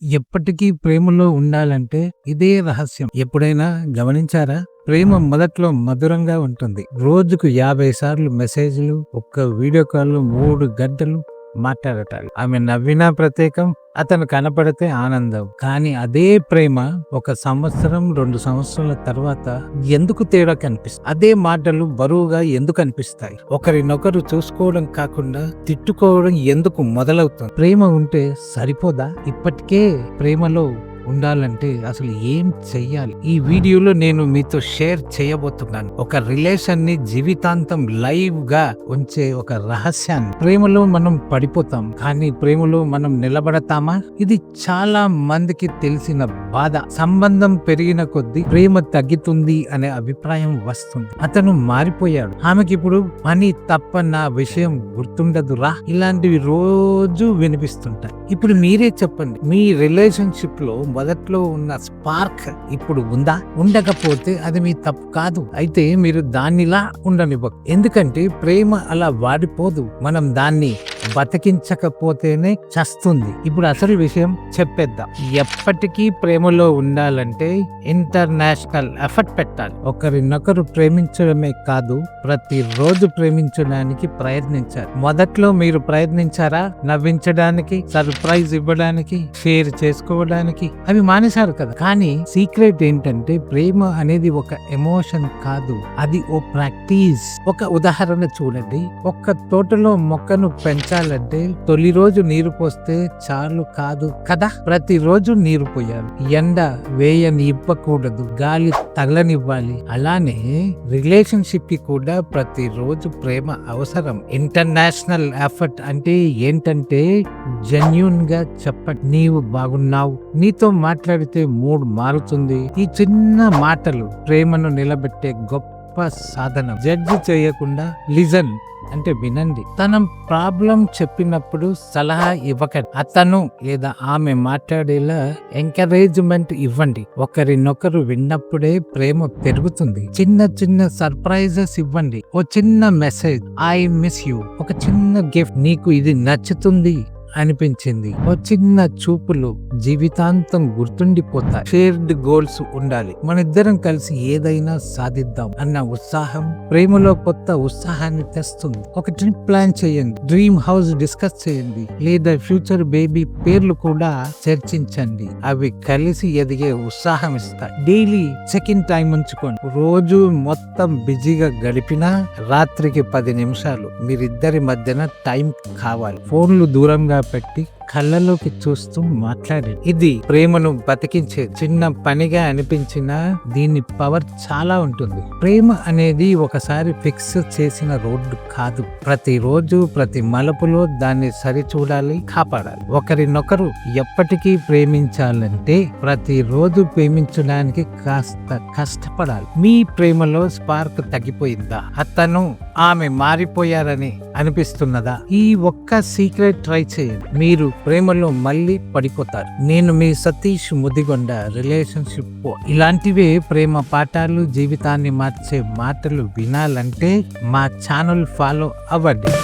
ఎప్పటికీ ప్రేమలో ఉండాలంటే ఇదే రహస్యం. ఎప్పుడైనా గమనించారా? ప్రేమ మొదట్లో మధురంగా ఉంటుంది. రోజుకు 50 సార్లు మెసేజ్‌లు, ఒక్క వీడియో కాల్‌లో 3 గంటలు మాట్లాడటాలు. ఆమె నవ్వినా ప్రత్యేకం, అతను కనపడితే ఆనందం. కానీ అదే ప్రేమ ఒక సంవత్సరం, 2 సంవత్సరాల తర్వాత ఎందుకు తేడా కనిపిస్తుంది? అదే మాటలు బరువుగా ఎందుకు అనిపిస్తాయి? ఒకరినొకరు చూసుకోవడం కాకుండా తిట్టుకోవడం ఎందుకు మొదలవుతుంది? ప్రేమ ఉంటే సరిపోదా? ఇప్పటికే ప్రేమలో ఉండాలంటే అసలు ఏం చెయ్యాలి? ఈ వీడియోలో నేను మీతో షేర్ చేయబోతున్నాను ఒక రిలేషన్ ని జీవితాంతం లైవ్ గా ఉంచే ఒక రహస్యాన్ని. ప్రేమలో మనం పడిపోతాం, కానీ ప్రేమలో మనం నిలబడతామా? ఇది చాలా మందికి తెలిసిన బాధ. సంబంధం పెరిగిన కొద్దీ ప్రేమ తగ్గుతుంది అనే అభిప్రాయం వస్తుంది. అతను మారిపోయాడు, ఆమెకి ఇప్పుడు పని తప్ప నా విషయం గుర్తుండదురా, ఇలాంటివి రోజు వినిపిస్తుంటాయి. ఇప్పుడు మీరే చెప్పండి, మీ రిలేషన్షిప్ లో మొదట్లో ఉన్న స్పార్క్ ఇప్పుడు ఉందా? ఉండకపోతే అది మీ తప్పు కాదు. అయితే మీరు దాన్నిలా ఉండనివ్వకు. ఎందుకంటే ప్రేమ అలా వాడిపోదు, మనం దాన్ని బతికించకపోతేనే చస్తుంది. ఇప్పుడు అసలు విషయం చెప్పేద్దాం. ఎప్పటికీ ప్రేమలో ఉండాలంటే ఇంటర్నేషనల్ ఎఫర్ట్ పెట్టాలి. ఒకరినొకరు ప్రేమించడమే కాదు, ప్రతిరోజు ప్రేమించడానికి ప్రయత్నించాలి. మొదట్లో మీరు ప్రయత్నించారా? నవ్వించడానికి, సర్ప్రైజ్ ఇవ్వడానికి, షేర్ చేసుకోవడానికి అవి మానేశారు కదా. కానీ సీక్రెట్ ఏంటంటే ప్రేమ అనేది ఒక ఎమోషన్ కాదు, అది ఓ ప్రాక్టీస్. ఒక ఉదాహరణ చూడండి. ఒక్క తోటలో మొక్కను పెంచాలంటే తొలి రోజు నీరు పోస్తే చాలు కాదు కదా, ప్రతిరోజు నీరు పోయాలి. ఎండ వేయనివ్వకూడదు, గాలి తగలనివ్వాలి. అలానే రిలేషన్షిప్ కి కూడా ప్రతిరోజు ప్రేమ అవసరం. ఇంటర్నేషనల్ ఎఫర్ట్ అంటే ఏంటంటే జెన్యూన్ గా చెప్పండి, నీవు బాగున్నావు, నీతో మాట్లాడితే మూడ్ మారుతుంది. ఈ చిన్న మాటలు ప్రేమను నిలబెట్టే గొప్ప సాధనం. జడ్జి చేయకుండా లిజన్ అంటే వినండి. తన ప్రాబ్లం చెప్పినప్పుడు సలహా ఇవ్వకండి, అతను లేదా ఆమె మాట్లాడేలా ఎంకరేజ్మెంట్ ఇవ్వండి. ఒకరినొకరు విన్నప్పుడే ప్రేమ పెరుగుతుంది. చిన్న చిన్న సర్ప్రైజెస్ ఇవ్వండి. ఓ చిన్న మెసేజ్, ఐ మిస్ యూ, ఒక చిన్న గిఫ్ట్, నీకు ఇది నచ్చుతుంది అనిపించింది, ఓ చిన్న చూపులు జీవితాంతం గుర్తుండిపోతాయి. షేర్డ్ గోల్స్ ఉండాలి. మనిద్దరం కలిసి ఏదైనా సాధిద్దాం అన్న ఉత్సాహం ప్రేమలో కొత్త ఉత్సాహాన్ని తెస్తుంది. ఒక ట్రిప్ ప్లాన్ చేయండి, డ్రీమ్ హౌస్ డిస్కస్ చేయండి, లేదా ఫ్యూచర్ బేబీ పేర్లు కూడా చర్చించండి. అవి కలిసి ఎదిగే ఉత్సాహం ఇస్తాయి. డైలీ చెక్ ఇన్ టైం ఉంచుకోండి. రోజు మొత్తం బిజీగా గడిపినా రాత్రికి 10 నిమిషాలు మీరిద్దరి మధ్యన టైం కావాలి. ఫోన్లు దూరంగా పెట్టి కళ్ళలోకి చూస్తూ మాట్లాడండి. ఇది ప్రేమను బతికించే చిన్న పనిగా అనిపించినా దీని పవర్ చాలా ఉంటుంది. ప్రేమ అనేది ఒకసారి ఫిక్స్ చేసిన రోడ్డు కాదు, ప్రతిరోజు ప్రతి మలుపులో దాన్ని సరిచూడాలి, కాపాడాలి. ఒకరినొకరు ఎప్పటికీ ప్రేమించాలంటే ప్రతిరోజు ప్రేమించడానికి కాస్త కష్టపడాలి. మీ ప్రేమలో స్పార్క్ తగ్గిపోయిందా? అతను ఆమె మారిపోయారని అనిపిస్తున్నదా? ఈ ఒక్క సీక్రెట్ ట్రై చేయండి, మీరు ప్రేమలో మళ్ళీ పడిపోతారు. నేను మీ సతీష్ ముదిగొండ, రిలేషన్షిప్ ఇలాంటివే ప్రేమ పాఠాలు, జీవితాన్ని మార్చే మాటలు వినాలంటే మా ఛానల్ ఫాలో అవ్వండి.